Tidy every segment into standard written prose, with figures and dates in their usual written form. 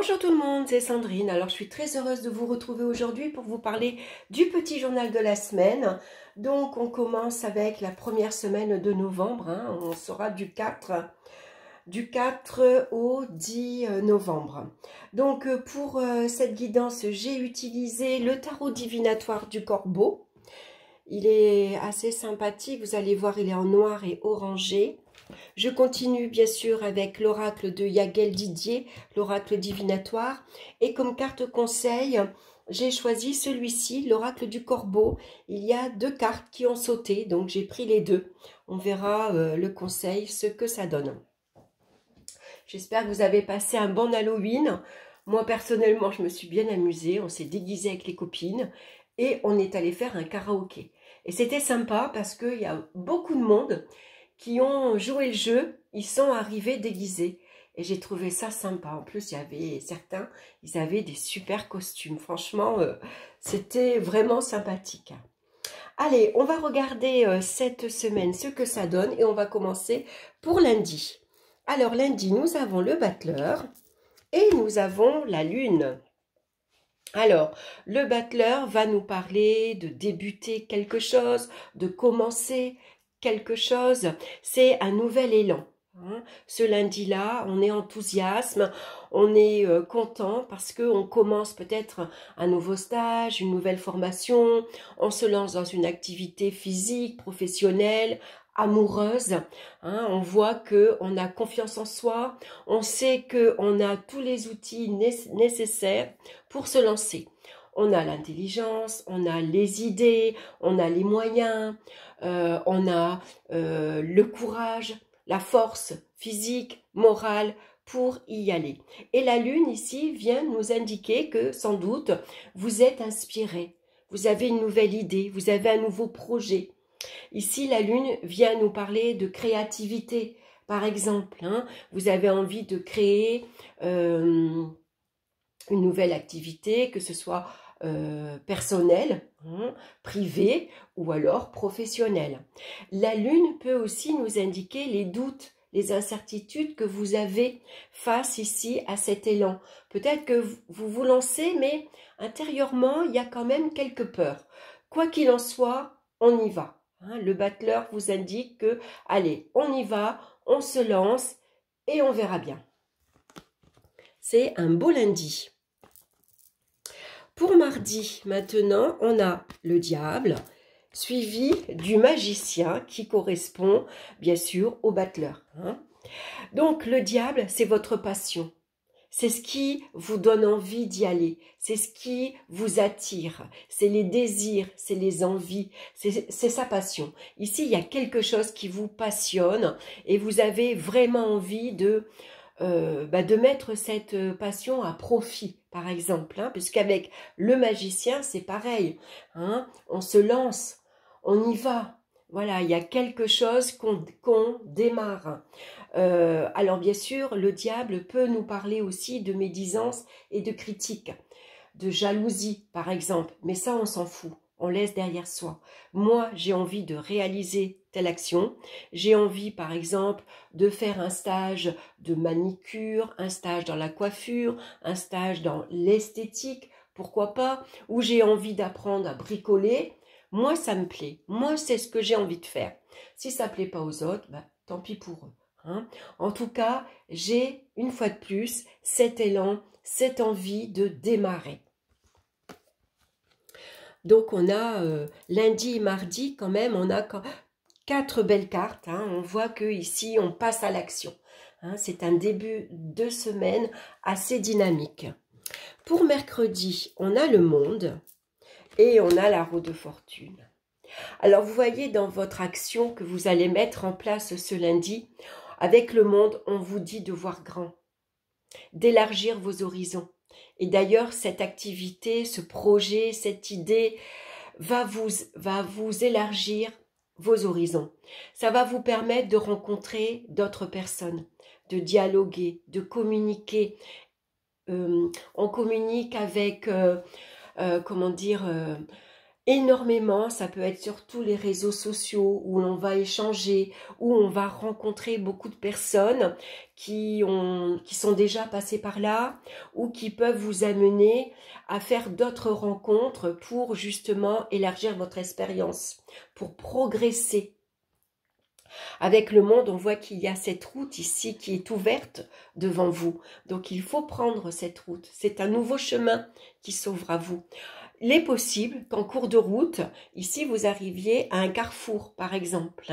Bonjour tout le monde, c'est Sandrine. Alors je suis très heureuse de vous retrouver aujourd'hui pour vous parler du petit journal de la semaine. Donc on commence avec la première semaine de novembre, hein. On sera du 4 au 10 novembre. Donc pour cette guidance, j'ai utilisé le tarot divinatoire du Corbeau. Il est assez sympathique, vous allez voir, il est en noir et orangé. Je continue bien sûr avec l'oracle de Yagel Didier, l'oracle divinatoire. Et comme carte conseil, j'ai choisi celui-ci, l'oracle du Corbeau. Il y a deux cartes qui ont sauté, donc j'ai pris les deux. On verra le conseil, ce que ça donne. J'espère que vous avez passé un bon Halloween. Moi personnellement, je me suis bien amusée. On s'est déguisé avec les copines et on est allé faire un karaoké. Et c'était sympa parce qu'il y a beaucoup de monde qui ont joué le jeu, ils sont arrivés déguisés. Et j'ai trouvé ça sympa. En plus, il y avait certains, ils avaient des super costumes. Franchement, c'était vraiment sympathique. Allez, on va regarder cette semaine ce que ça donne. Et on va commencer pour lundi. Alors, lundi, nous avons le battleur et nous avons la lune. Alors, le battleur va nous parler de débuter quelque chose, de commencer quelque chose. C'est un nouvel élan. Ce lundi-là, on est enthousiasme, on est content parce qu'on commence peut-être un nouveau stage, une nouvelle formation, on se lance dans une activité physique, professionnelle, amoureuse. On voit qu'on a confiance en soi, on sait qu'on a tous les outils nécessaires pour se lancer. On a l'intelligence, on a les idées, on a les moyens, on a le courage, la force physique, morale pour y aller. Et la lune ici vient nous indiquer que sans doute vous êtes inspiré, vous avez une nouvelle idée, vous avez un nouveau projet. Ici la lune vient nous parler de créativité. Par exemple, vous avez envie de créer une nouvelle activité, que ce soit personnelle, privée ou alors professionnelle. La lune peut aussi nous indiquer les doutes, les incertitudes que vous avez face ici à cet élan. Peut-être que vous vous lancez, mais intérieurement, il y a quand même quelques peurs. Quoi qu'il en soit, on y va. Le battleur vous indique que, allez, on y va, on se lance et on verra bien. C'est un beau lundi. Pour mardi, maintenant, on a le diable, suivi du magicien qui correspond, bien sûr, au battleur. Donc, le diable, c'est votre passion. C'est ce qui vous donne envie d'y aller. C'est ce qui vous attire. C'est les désirs, c'est les envies. C'est sa passion. Ici, il y a quelque chose qui vous passionne et vous avez vraiment envie de mettre cette passion à profit, par exemple, puisqu'avec le magicien, c'est pareil, on se lance, on y va, voilà, il y a quelque chose qu'on démarre. Alors bien sûr, le diable peut nous parler aussi de médisance et de critique, de jalousie, par exemple, mais ça, on s'en fout. On laisse derrière soi. Moi, j'ai envie de réaliser telle action. J'ai envie, par exemple, de faire un stage de manicure, un stage dans la coiffure, un stage dans l'esthétique, pourquoi pas, ou j'ai envie d'apprendre à bricoler. Moi, ça me plaît. Moi, c'est ce que j'ai envie de faire. Si ça ne plaît pas aux autres, tant pis pour eux. En tout cas, j'ai, une fois de plus, cet élan, cette envie de démarrer. Donc, on a lundi et mardi, quand même, on a 4 belles cartes. On voit que ici on passe à l'action. C'est un début de semaine assez dynamique. Pour mercredi, on a le monde et on a la roue de fortune. Alors, vous voyez dans votre action que vous allez mettre en place ce lundi, avec le monde, on vous dit de voir grand, d'élargir vos horizons. Et d'ailleurs, cette activité, ce projet, cette idée va vous élargir vos horizons. Ça va vous permettre de rencontrer d'autres personnes, de dialoguer, de communiquer. On communique avec, énormément. Ça peut être sur tous les réseaux sociaux où l'on va échanger, où on va rencontrer beaucoup de personnes qui sont déjà passées par là ou qui peuvent vous amener à faire d'autres rencontres pour justement élargir votre expérience, pour progresser. Avec le monde, on voit qu'il y a cette route ici qui est ouverte devant vous. Donc, il faut prendre cette route. C'est un nouveau chemin qui s'ouvre à vous. Il est possible qu'en cours de route, ici, vous arriviez à un carrefour, par exemple.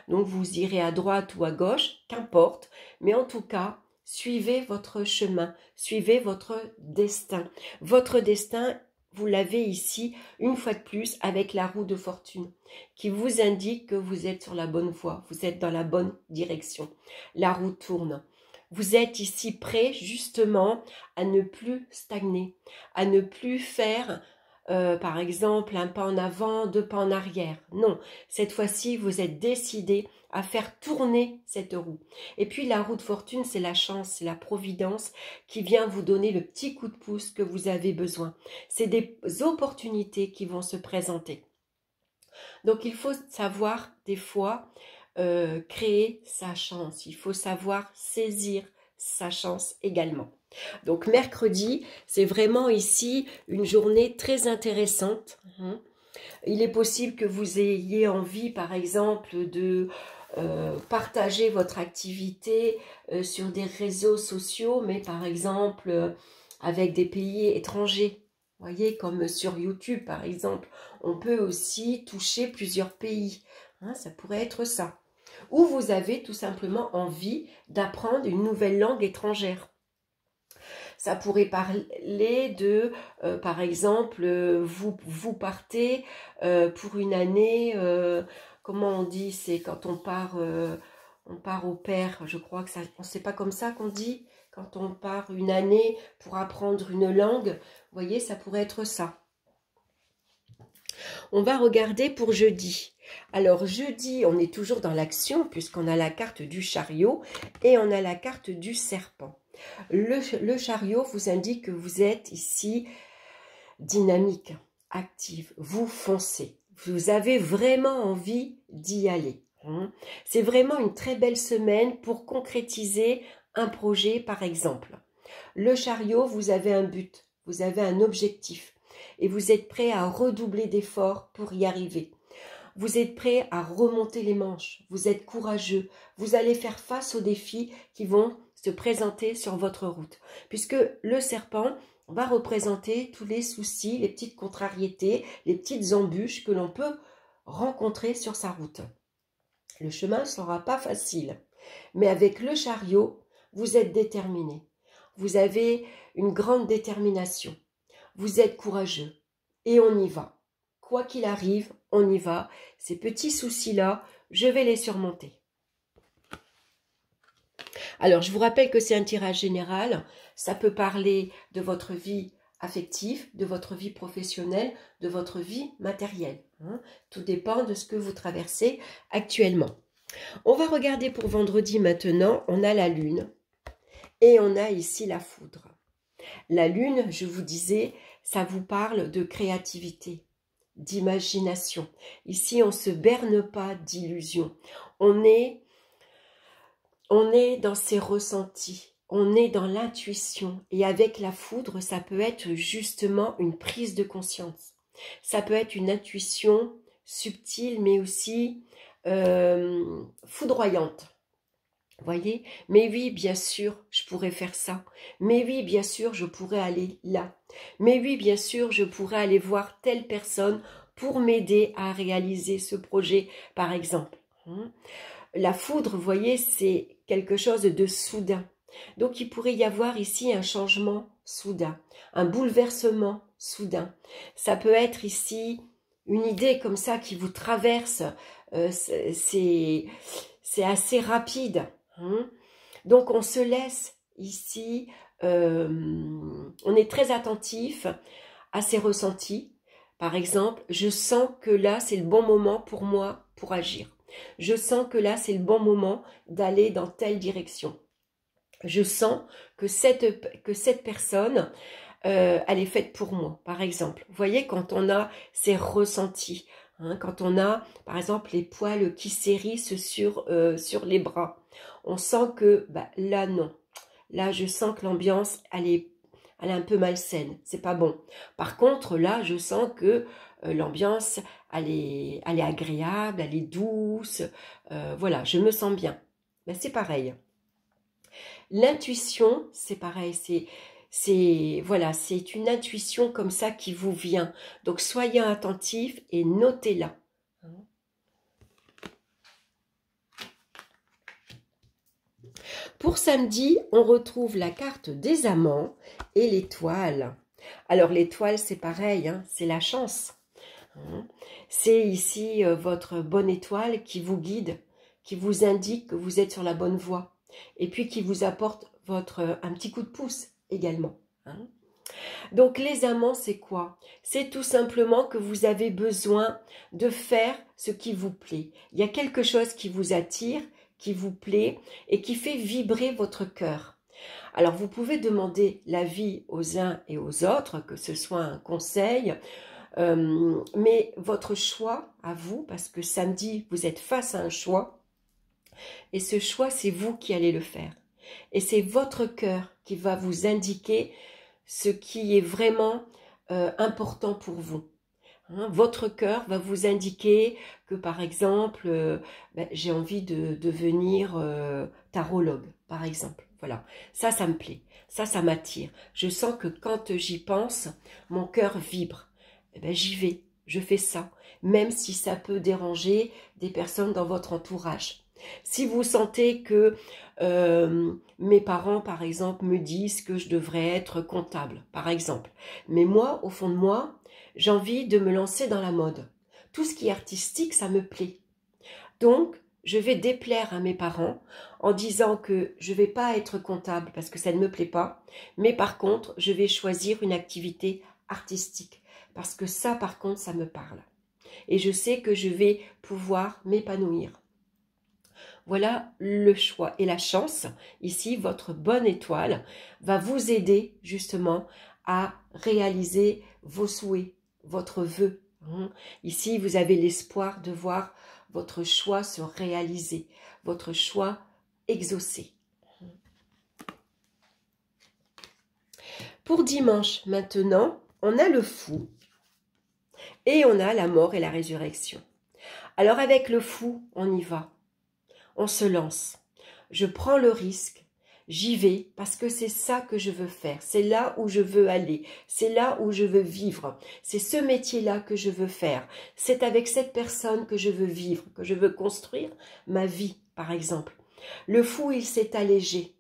Donc, vous irez à droite ou à gauche, qu'importe. Mais en tout cas, suivez votre chemin, suivez votre destin. Votre destin, vous l'avez ici, une fois de plus, avec la roue de fortune, qui vous indique que vous êtes sur la bonne voie, vous êtes dans la bonne direction. La roue tourne. Vous êtes ici prêt, justement, à ne plus stagner, à ne plus faire, par exemple, un pas en avant, deux pas en arrière. Non, cette fois-ci, vous êtes décidé à faire tourner cette roue. Et puis la roue de fortune, c'est la chance, c'est la providence qui vient vous donner le petit coup de pouce que vous avez besoin. C'est des opportunités qui vont se présenter. Donc il faut savoir des fois créer sa chance. Il faut savoir saisir sa chance également. Donc mercredi, c'est vraiment ici une journée très intéressante. Il est possible que vous ayez envie, par exemple, de partager votre activité sur des réseaux sociaux, mais par exemple avec des pays étrangers. Vous voyez, comme sur YouTube, par exemple, on peut aussi toucher plusieurs pays. Ça pourrait être ça. Ou vous avez tout simplement envie d'apprendre une nouvelle langue étrangère. Ça pourrait parler de, par exemple, vous partez pour une année, comment on dit, c'est quand on part au pair, je crois que ça, on ne sait pas comme ça qu'on dit, quand on part une année pour apprendre une langue, vous voyez, ça pourrait être ça. On va regarder pour jeudi. Alors jeudi, on est toujours dans l'action puisqu'on a la carte du chariot et on a la carte du serpent. Le chariot vous indique que vous êtes ici dynamique, active, vous foncez. Vous avez vraiment envie d'y aller. C'est vraiment une très belle semaine pour concrétiser un projet par exemple. Le chariot, vous avez un but, vous avez un objectif et vous êtes prêt à redoubler d'efforts pour y arriver. Vous êtes prêt à remonter les manches, vous êtes courageux, vous allez faire face aux défis qui vont se présenter sur votre route. Puisque le serpent va représenter tous les soucis, les petites contrariétés, les petites embûches que l'on peut rencontrer sur sa route. Le chemin ne sera pas facile, mais avec le chariot, vous êtes déterminé. Vous avez une grande détermination. Vous êtes courageux et on y va. Quoi qu'il arrive, on y va. Ces petits soucis-là, je vais les surmonter. Alors, je vous rappelle que c'est un tirage général. Ça peut parler de votre vie affective, de votre vie professionnelle, de votre vie matérielle. Tout dépend de ce que vous traversez actuellement. On va regarder pour vendredi maintenant. On a la lune et on a ici la foudre. La lune, je vous disais, ça vous parle de créativité, d'imagination. Ici, on ne se berne pas d'illusions. On est dans ses ressentis, on est dans l'intuition. Et avec la foudre, ça peut être justement une prise de conscience. Ça peut être une intuition subtile, mais aussi foudroyante. Vous voyez? Mais oui, bien sûr, je pourrais faire ça. Mais oui, bien sûr, je pourrais aller là. Mais oui, bien sûr, je pourrais aller voir telle personne pour m'aider à réaliser ce projet, par exemple. La foudre, vous voyez, c'est quelque chose de soudain. Donc, il pourrait y avoir ici un changement soudain, un bouleversement soudain. Ça peut être ici une idée comme ça qui vous traverse. C'est assez rapide. Donc, on se laisse ici, on est très attentif à ses ressentis. Par exemple, je sens que là, c'est le bon moment pour moi pour agir. Je sens que là, c'est le bon moment d'aller dans telle direction. Je sens que cette personne elle est faite pour moi, par exemple. Vous voyez, quand on a ces ressentis, hein, quand on a, par exemple, les poils qui s'hérissent sur les bras, on sent que, bah, là, non. Là, je sens que l'ambiance, elle est un peu malsaine. C'est pas bon. Par contre, là, je sens que l'ambiance, elle est agréable, elle est douce. Voilà, je me sens bien. Ben, c'est pareil. L'intuition, c'est pareil. Voilà, c'est une intuition comme ça qui vous vient. Donc, soyez attentifs et notez-la. Pour samedi, on retrouve la carte des amants et l'étoile. Alors l'étoile, c'est pareil, hein, c'est la chance. C'est ici votre bonne étoile qui vous guide, qui vous indique que vous êtes sur la bonne voie. Et puis qui vous apporte un petit coup de pouce également. Hein. Donc les amants, c'est quoi? C'est tout simplement que vous avez besoin de faire ce qui vous plaît. Il y a quelque chose qui vous attire, qui vous plaît et qui fait vibrer votre cœur. Alors vous pouvez demander l'avis aux uns et aux autres, que ce soit un conseil, mais votre choix à vous, parce que samedi vous êtes face à un choix, et ce choix c'est vous qui allez le faire. Et c'est votre cœur qui va vous indiquer ce qui est vraiment important pour vous. Hein, votre cœur va vous indiquer que, par exemple, j'ai envie de devenir tarologue, par exemple. Voilà, ça me plaît, ça m'attire. Je sens que quand j'y pense, mon cœur vibre. Eh ben, j'y vais, je fais ça, même si ça peut déranger des personnes dans votre entourage. Si vous sentez que mes parents, par exemple, me disent que je devrais être comptable, par exemple, mais moi, au fond de moi, j'ai envie de me lancer dans la mode. Tout ce qui est artistique, ça me plaît. Donc, je vais déplaire à mes parents en disant que je ne vais pas être comptable parce que ça ne me plaît pas, mais par contre, je vais choisir une activité artistique parce que ça, par contre, ça me parle. Et je sais que je vais pouvoir m'épanouir. Voilà le choix et la chance. Ici, votre bonne étoile va vous aider justement à réaliser vos souhaits, votre vœu. Ici, vous avez l'espoir de voir votre choix se réaliser, votre choix exaucé. Pour dimanche, maintenant, on a le fou et on a la mort et la résurrection. Alors avec le fou, on y va. On se lance. Je prends le risque. J'y vais parce que c'est ça que je veux faire. C'est là où je veux aller. C'est là où je veux vivre. C'est ce métier-là que je veux faire. C'est avec cette personne que je veux vivre, que je veux construire ma vie, par exemple. Le fou, il s'est allégé.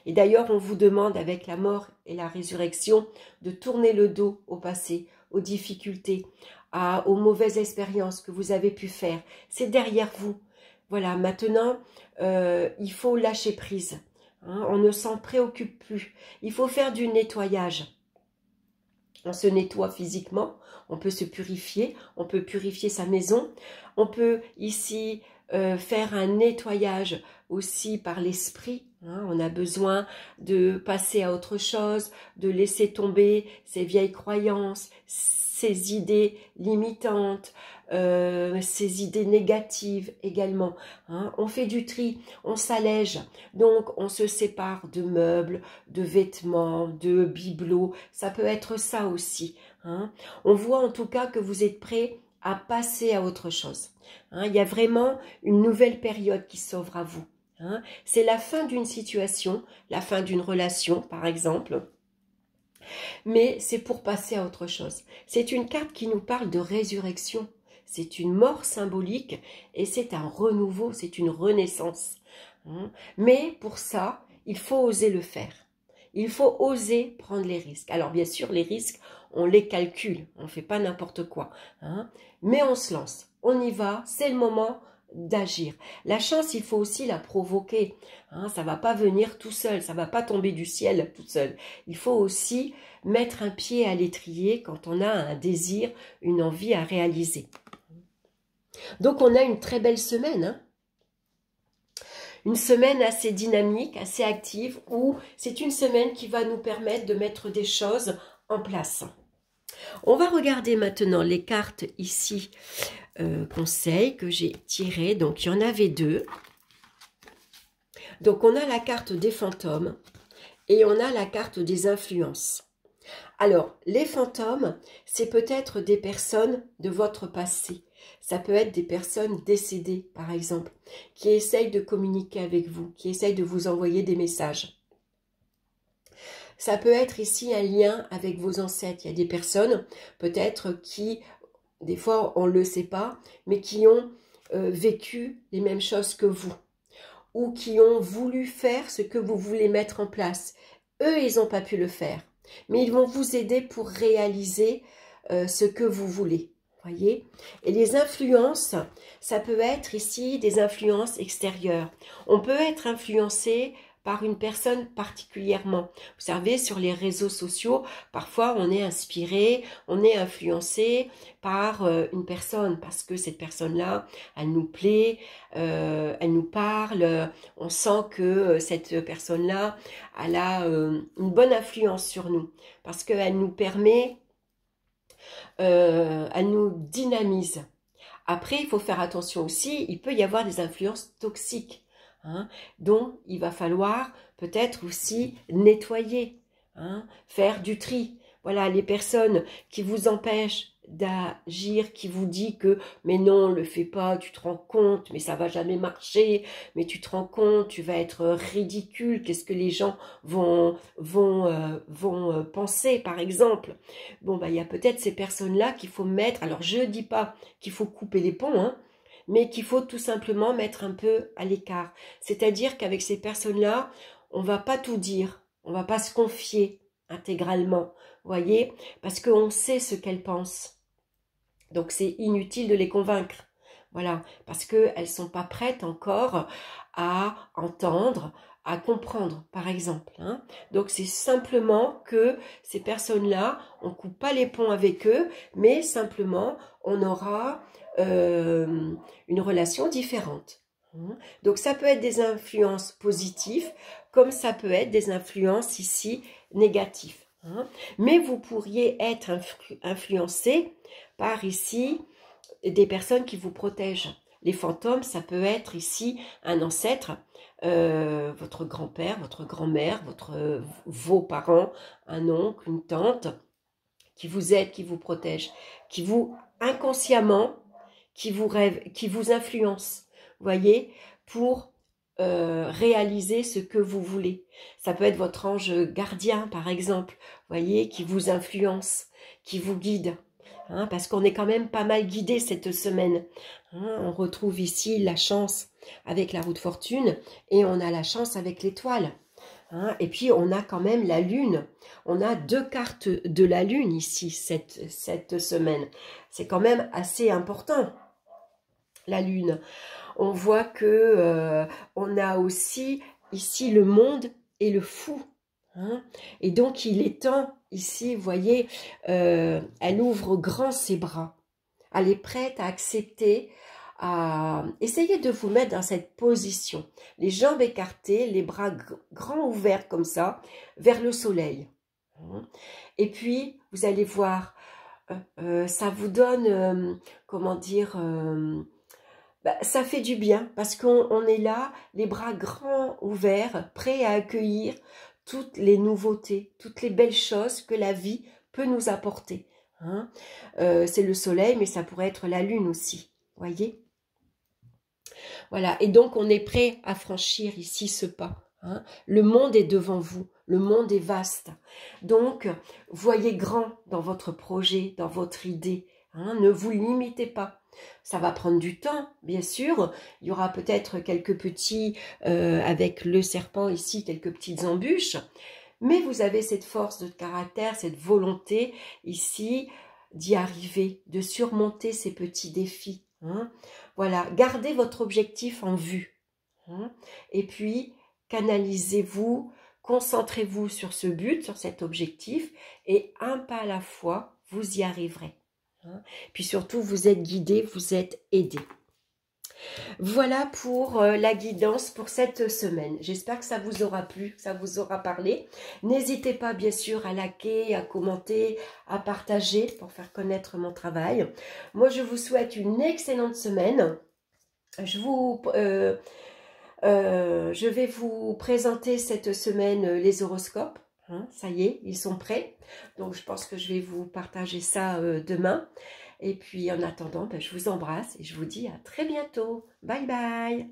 Et d'ailleurs, on vous demande avec la mort et la résurrection de tourner le dos au passé, aux difficultés, aux mauvaises expériences que vous avez pu faire. C'est derrière vous. Voilà, maintenant, il faut lâcher prise. On ne s'en préoccupe plus. Il faut faire du nettoyage. On se nettoie physiquement, on peut se purifier, on peut purifier sa maison. On peut ici faire un nettoyage aussi par l'esprit. On a besoin de passer à autre chose, de laisser tomber ces vieilles croyances, ces idées limitantes, ces idées négatives également. On fait du tri, on s'allège, donc on se sépare de meubles, de vêtements, de bibelots, ça peut être ça aussi. On voit en tout cas que vous êtes prêts à passer à autre chose. Il y a vraiment une nouvelle période qui s'ouvre à vous. C'est la fin d'une situation, la fin d'une relation par exemple, mais c'est pour passer à autre chose. C'est une carte qui nous parle de résurrection. C'est une mort symbolique et c'est un renouveau, c'est une renaissance. Mais pour ça, il faut oser le faire. Il faut oser prendre les risques. Alors bien sûr, les risques, on les calcule, on ne fait pas n'importe quoi. Mais on se lance, on y va, c'est le moment d'agir. La chance, il faut aussi la provoquer. Ça ne va pas venir tout seul, ça ne va pas tomber du ciel tout seul. Il faut aussi mettre un pied à l'étrier quand on a un désir, une envie à réaliser. Donc on a une très belle semaine. une semaine assez dynamique, assez active, où c'est une semaine qui va nous permettre de mettre des choses en place. On va regarder maintenant les cartes ici, conseils que j'ai tirées. Donc, il y en avait deux. Donc, on a la carte des fantômes et on a la carte des influences. Alors, les fantômes, c'est peut-être des personnes de votre passé. Ça peut être des personnes décédées, par exemple, qui essayent de communiquer avec vous, qui essayent de vous envoyer des messages. Ça peut être ici un lien avec vos ancêtres. Il y a des personnes, peut-être, qui, des fois, on ne le sait pas, mais qui ont vécu les mêmes choses que vous, ou qui ont voulu faire ce que vous voulez mettre en place. Eux, ils n'ont pas pu le faire, mais ils vont vous aider pour réaliser ce que vous voulez. Voyez? Et les influences, ça peut être ici des influences extérieures. On peut être influencé par une personne particulièrement. Vous savez, sur les réseaux sociaux, parfois on est inspiré, on est influencé par une personne, parce que cette personne-là, elle nous plaît, elle nous parle, on sent que cette personne-là, elle a une bonne influence sur nous, parce qu'elle nous permet, elle nous dynamise. Après, il faut faire attention aussi, il peut y avoir des influences toxiques. Donc, il va falloir peut-être aussi nettoyer, faire du tri. Voilà, les personnes qui vous empêchent d'agir, qui vous disent que mais non, le fais pas, tu te rends compte, mais ça va jamais marcher, mais tu te rends compte, tu vas être ridicule, qu'est-ce que les gens vont penser, par exemple. Bon, bah, il y a peut-être ces personnes-là qu'il faut mettre, alors je ne dis pas qu'il faut couper les ponts, mais qu'il faut tout simplement mettre un peu à l'écart. C'est-à-dire qu'avec ces personnes-là, on ne va pas tout dire, on ne va pas se confier intégralement, voyez, parce qu'on sait ce qu'elles pensent. Donc c'est inutile de les convaincre, voilà, parce qu'elles ne sont pas prêtes encore à entendre, à comprendre, par exemple. Donc c'est simplement que ces personnes-là, on ne coupe pas les ponts avec eux, mais simplement on aura une relation différente. Donc ça peut être des influences positives, comme ça peut être des influences ici négatives. Mais vous pourriez être influencé par ici des personnes qui vous protègent. Les fantômes, ça peut être ici un ancêtre, votre grand-père, votre grand-mère, vos parents, un oncle, une tante, qui vous aide, qui vous protège, qui vous inconsciemment, qui vous influence, voyez, pour réaliser ce que vous voulez. Ça peut être votre ange gardien, par exemple, voyez, qui vous influence, qui vous guide. Parce qu'on est quand même pas mal guidé cette semaine. On retrouve ici la chance avec la roue de fortune et on a la chance avec l'étoile. Et puis on a quand même la lune. On a deux cartes de la lune ici cette semaine. C'est quand même assez important, la lune. On voit que on a aussi ici le monde et le fou. Et donc il est temps ici, vous voyez, elle ouvre grand ses bras. Elle est prête à accepter, à essayer de vous mettre dans cette position. Les jambes écartées, les bras grands ouverts comme ça, vers le soleil. Et puis, vous allez voir, ça vous donne, comment dire, ça fait du bien parce qu'on est là, les bras grands ouverts, prêts à accueillir toutes les nouveautés, toutes les belles choses que la vie peut nous apporter. C'est le soleil, mais ça pourrait être la lune aussi, voyez. Voilà, et donc on est prêt à franchir ici ce pas. Le monde est devant vous, le monde est vaste. Donc, voyez grand dans votre projet, dans votre idée. Ne vous limitez pas. Ça va prendre du temps, bien sûr. Il y aura peut-être quelques petits, avec le serpent ici, quelques petites embûches. Mais vous avez cette force de caractère, cette volonté ici d'y arriver, de surmonter ces petits défis. Voilà, gardez votre objectif en vue. Et puis, canalisez-vous, concentrez-vous sur ce but, sur cet objectif, et un pas à la fois, vous y arriverez. Puis surtout, vous êtes guidé, vous êtes aidé. Voilà pour la guidance pour cette semaine. J'espère que ça vous aura plu, que ça vous aura parlé. N'hésitez pas bien sûr à liker, à commenter, à partager pour faire connaître mon travail. Moi, je vous souhaite une excellente semaine. Je vais vous présenter cette semaine les horoscopes. Hein, ça y est, ils sont prêts. Donc, je pense que je vais vous partager ça demain. Et puis, en attendant, ben, je vous embrasse et je vous dis à très bientôt. Bye bye!